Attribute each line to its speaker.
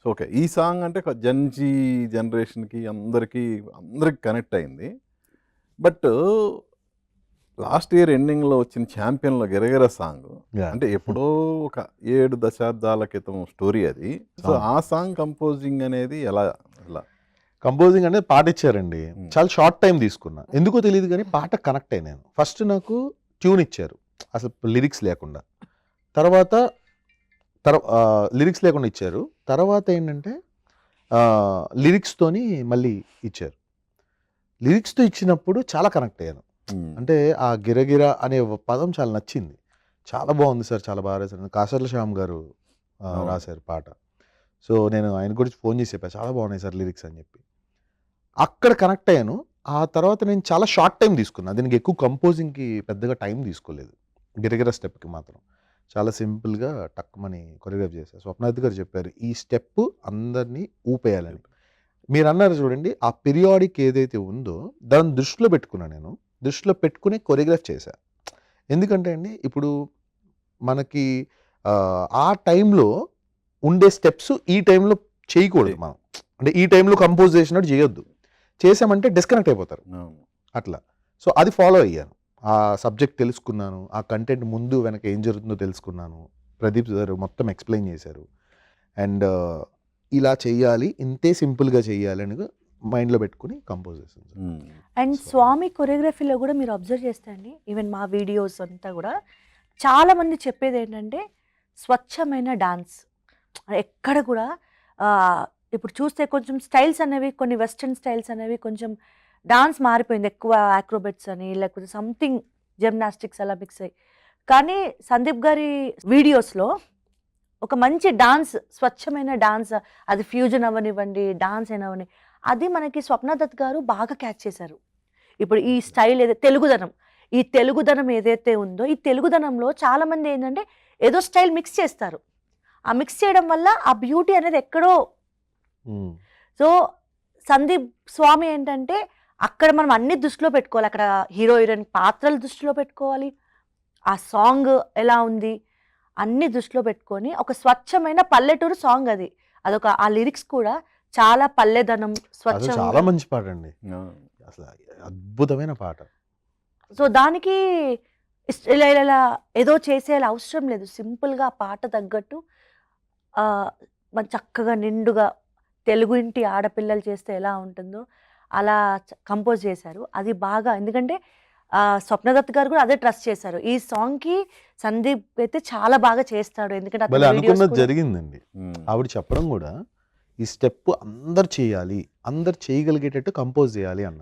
Speaker 1: So, okay. ఈ song అంటే Gen Z జనరేషన్‌కి అందరికి కనెక్ట్ అయింది. బట్ లాస్ట్ ఇయర్ ఎండింగ్‌లో వచ్చిన 'ఛాంపియన్‌లో' 'గిరగిర' సాంగ్
Speaker 2: యాహ్!
Speaker 1: అంటే ఎప్పుడో ఒక 7 దశాబ్దాల క్రితం స్టోరీ అది. సో,
Speaker 2: అవును.
Speaker 1: ఆ సాంగ్ కంపోజింగ్ అనేది ఎలా?
Speaker 2: కంపోజింగ్ అనేది పాట ఇచ్చారండి.
Speaker 1: హ్మ్.
Speaker 2: చాలా షార్ట్ టైం తీసుకున్నా. ఎందుకో తెలీదు గానీ పాట కనెక్ట్ అయ్యా నేను. ఫస్ట్ నాకు ట్యూన్ ఇచ్చారు. అసలు లిరిక్స్ లేకుండా. తర్వాత లిరిక్స్ లేకుండా ఇచ్చారు. తర్వాత ఏంటంటే లిరిక్స్‌తోని మళ్ళీ ఇచ్చారు. లిరిక్స్‌తో ఇచ్చినప్పుడు చాలా కనెక్ట్ అయ్యాను.
Speaker 1: హ్మ్.
Speaker 2: అంటే ఆ 'గిరగిర' అనే పదం చాలా నచ్చింది. చాలా బాగుంది సార్. చాలా బాగా రాశారు. కాసర్ల శ్యామ్ గారు
Speaker 1: అవును.
Speaker 2: రాశారు పాట. సో, నేను ఆయన గురించి ఫోన్ చేసి చెప్పా. చాలా బాగున్నాయి సార్ లిరిక్స్ అని చెప్పి. అక్కడ కనెక్ట్ అయ్యాను. ఆ తర్వాత నేను చాలా షార్ట్ టైమ్ తీసుకున్నా. దీనికి ఎక్కువ కంపోజింగ్‌కి పెద్దగా టైం తీసుకోలేదు. 'గిరగిర' స్టెప్‌కి మాత్రం. చాలా సింపుల్‌గా టక్‌మని కొరియోగ్రాఫ్ చేశా. స్వప్నాదత్ గారు చెప్పారు. ఈ స్టెప్ అందరిని ఊపేయాలని. మీరన్నారు చూడండి. ఆ పీరియాడిక్ ఏదైతే ఉందో దాన్ని దృష్టిలో పెట్టుకున్నా నేను. దృష్టిలో పెట్టుకుని కొరియోగ్రాఫ్ చేశా. ఎందుకంటే అండి ఇప్పుడు మనకి ఆ టైంలో ఉండే స్టెప్స్ ఈ టైంలో చేయకూడదు మనం. అంటే ఈ టైంలో కంపోజ్ చేసినట్టు చేయొద్దు. చేసామంటే డిస్కనెక్ట్ అయిపోతారు.
Speaker 1: అవును.
Speaker 2: అట్లా. సో, అది ఫాలో అయ్యాను. ఆ సబ్జెక్ట్ తెలుసుకున్నాను. ఆ కంటెంట్ ముందు వెనక ఏం జరుగుతుందో తెలుసుకున్నాను. ప్రదీప్ గారు మొత్తం ఎక్స్‌ప్లెయిన్ చేశారు. అండ్ ఇలా చెయ్యాలి. ఇంతే సింపుల్‌గా చెయ్యాలి అని మైండ్‌లో పెట్టుకొని కంపోజ్ చేశాను సార్.
Speaker 1: హ్మ్.
Speaker 3: అండ్
Speaker 2: సో
Speaker 3: స్వామి కొరియోగ్రఫీలో కూడా మీరు అబ్జర్వ్ చేస్తే అండి, ఈవెన్ మా వీడియోస్ అంతా కూడా చాలామంది చెప్పేది ఏంటంటే స్వచ్ఛమైన డాన్స్. ఎక్కడ కూడా ఇప్పుడు చూస్తే కొంచెం స్టైల్స్ అనేవి కొన్ని వెస్టర్న్ స్టైల్స్ అనేవి కొంచెం డాన్స్ మారిపోయింది. ఎక్కువ యాక్రోబెట్స్ అని లేకపోతే సంథింగ్ జిమ్నాస్టిక్స్ అలా మిక్స్ అయ్యి. కానీ సందీప్ గారి వీడియోస్‌లో ఒక మంచి డాన్స్, స్వచ్ఛమైన డాన్స్, అది ఫ్యూజన్ అవ్వనివ్వండి, డాన్స్ అయినవ్వని, అది మనకి స్వప్నదత్ గారు బాగా క్యాచ్ చేశారు. ఇప్పుడు ఈ స్టైల్ తెలుగుదనం. ఈ తెలుగుదనం ఏదైతే ఉందో, ఈ తెలుగుదనంలో చాలామంది ఏంటంటే ఏదో స్టైల్ మిక్స్ చేస్తారు. ఆ మిక్స్ చేయడం వల్ల ఆ బ్యూటీ అనేది ఎక్కడో.
Speaker 2: హ్మ్.
Speaker 3: సో, సందీప్ స్వామి ఏంటంటే అక్కడ మనం అన్ని దృష్టిలో పెట్టుకోవాలి. అక్కడ హీరో, హీరోయిన్ పాత్రలు దృష్టిలో పెట్టుకోవాలి. ఆ సాంగ్ ఎలా ఉంది అన్ని దృష్టిలో పెట్టుకొని ఒక స్వచ్ఛమైన పల్లెటూరు సాంగ్ అది. అదొక ఆ లిరిక్స్ కూడా చాలా పల్లెదనం,
Speaker 2: అది చాలా
Speaker 3: స్వచ్ఛంగా.
Speaker 2: మంచి పాటండి.
Speaker 1: అవును.
Speaker 2: అసలు అద్భుతమైన పాట.
Speaker 3: సో, దానికి ఇలా ఏదో చేసేయాలి అవసరం లేదు. సింపుల్‌గా ఆ పాట తగ్గట్టు మన చక్కగా నిండుగా తెలుగు ఇంటి ఆడపిల్లలు చేస్తే ఎలా ఉంటుందో అలా కంపోజ్ చేశారు. అది బాగా ఎందుకంటే స్వప్నదత్ గారు కూడా అదే ట్రస్ట్ చేశారు. ఈ సాంగ్‌కి సందీప్ అయితే చాలా బాగా చేస్తాడు. ఎందుకంటే
Speaker 2: భలే
Speaker 3: అతని వీడియోస్
Speaker 2: అనుకున్నది
Speaker 3: కూడా
Speaker 2: జరిగిందండి.
Speaker 1: హ్మ్.
Speaker 2: ఆవిడ చెప్పడం గూడా ఈ స్టెప్ అందరూ చేయాలి. అందరూ చేయగలిగేటట్టు కంపోజ్ చేయాలి అన్నారు.